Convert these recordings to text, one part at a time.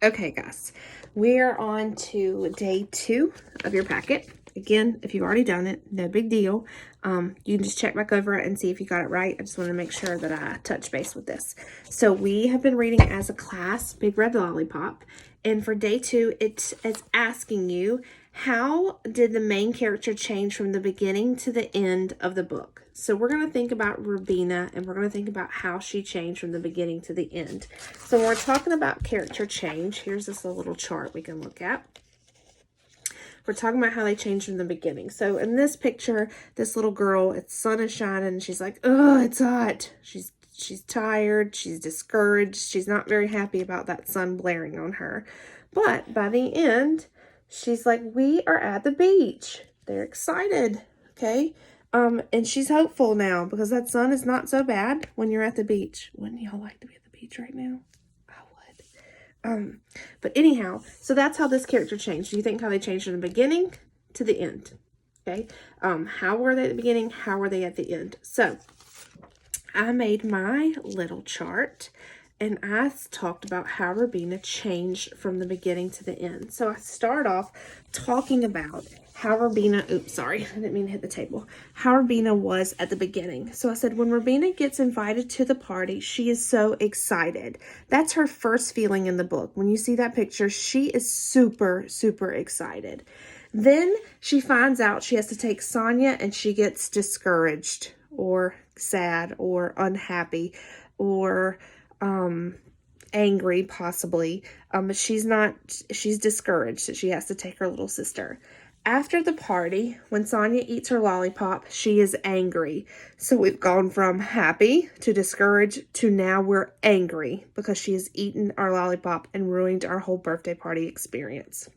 Okay, guys, we are on to day 2 of your packet. Again, if you've already done it, no big deal. You can just check back over it and see if you got it right. I just want to make sure that I touch base with this. So we have been reading as a class, Big Red Lollipop. And for day 2, it's asking you, how did the main character change from the beginning to the end of the book? So we're going to think about Rubina, and we're going to think about how she changed from the beginning to the end. So when we're talking about character change, here's this little chart we can look at. We're talking about how they changed from the beginning. So in this picture, this little girl, it's sun is shining, and she's like, oh, it's hot. She's tired. She's discouraged. She's not very happy about that sun blaring on her. But by the end, she's like, we are at the beach. They're excited, okay? And she's hopeful now because that sun is not so bad when you're at the beach. Wouldn't y'all like to be at the beach right now? I would. But anyhow, so that's how this character changed. Do you think how they changed from the beginning to the end? Okay. How were they at the beginning? How were they at the end? So I made my little chart. And I talked about how Rubina changed from the beginning to the end. So I start off talking about how Rubina, oops, sorry, I didn't mean to hit the table. How Rubina was at the beginning. So I said, when Rubina gets invited to the party, she is so excited. That's her first feeling in the book. When you see that picture, she is super, super excited. Then she finds out she has to take Sonia, and she gets discouraged or sad or unhappy or angry possibly, but she's discouraged that she has to take her little sister. After the party, when Sonia eats her lollipop, she is angry. So we've gone from happy to discouraged to now we're angry because she has eaten our lollipop and ruined our whole birthday party experience.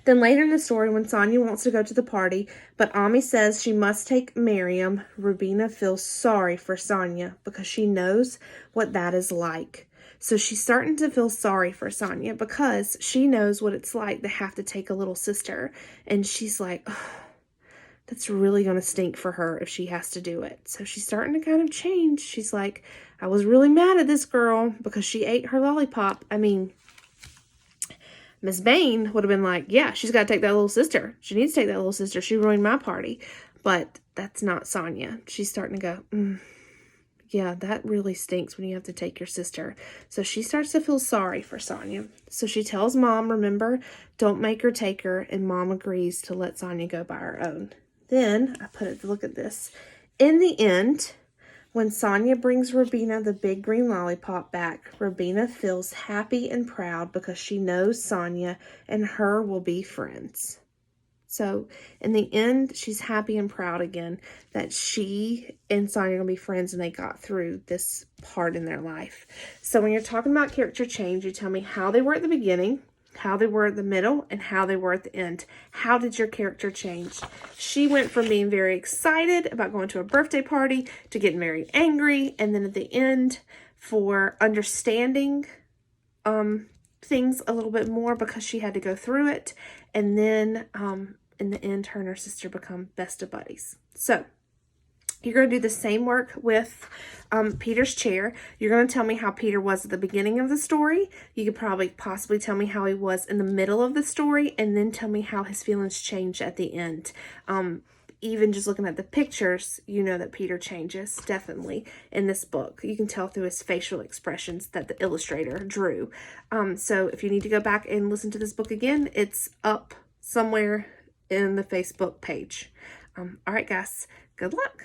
Then later in the story, when Sonia wants to go to the party, but Ami says she must take Miriam, Rubina feels sorry for Sonia because she knows what that is like. So she's starting to feel sorry for Sonia because she knows what it's like to have to take a little sister. And she's like, oh, that's really going to stink for her if she has to do it. So she's starting to kind of change. She's like, I was really mad at this girl because she ate her lollipop. I mean, Mrs.Bain would have been like, yeah, she's got to take that little sister. She needs to take that little sister. She ruined my party. But that's not Sonia. She's starting to go, yeah, that really stinks when you have to take your sister. So she starts to feel sorry for Sonia. So she tells Mom, remember, don't make her take her. And Mom agrees to let Sonia go by her own. Then, look at this. In the end, when Sonia brings Rubina the big green lollipop back, Rubina feels happy and proud because she knows Sonia and her will be friends. So in the end, she's happy and proud again that she and Sonia are going to be friends and they got through this part in their life. So when you're talking about character change, you tell me how they were at the beginning, how they were at the middle, and how they were at the end. How did your character change? She went from being very excited about going to a birthday party to getting very angry, and then at the end for understanding things a little bit more because she had to go through it, and then in the end her and her sister become best of buddies. So you're going to do the same work with Peter's chair. You're going to tell me how Peter was at the beginning of the story. You could probably possibly tell me how he was in the middle of the story, and then tell me how his feelings changed at the end. Even just looking at the pictures, you know that Peter changes, definitely, in this book. You can tell through his facial expressions that the illustrator drew. So if you need to go back and listen to this book again, it's up somewhere in the Facebook page. All right, guys, good luck.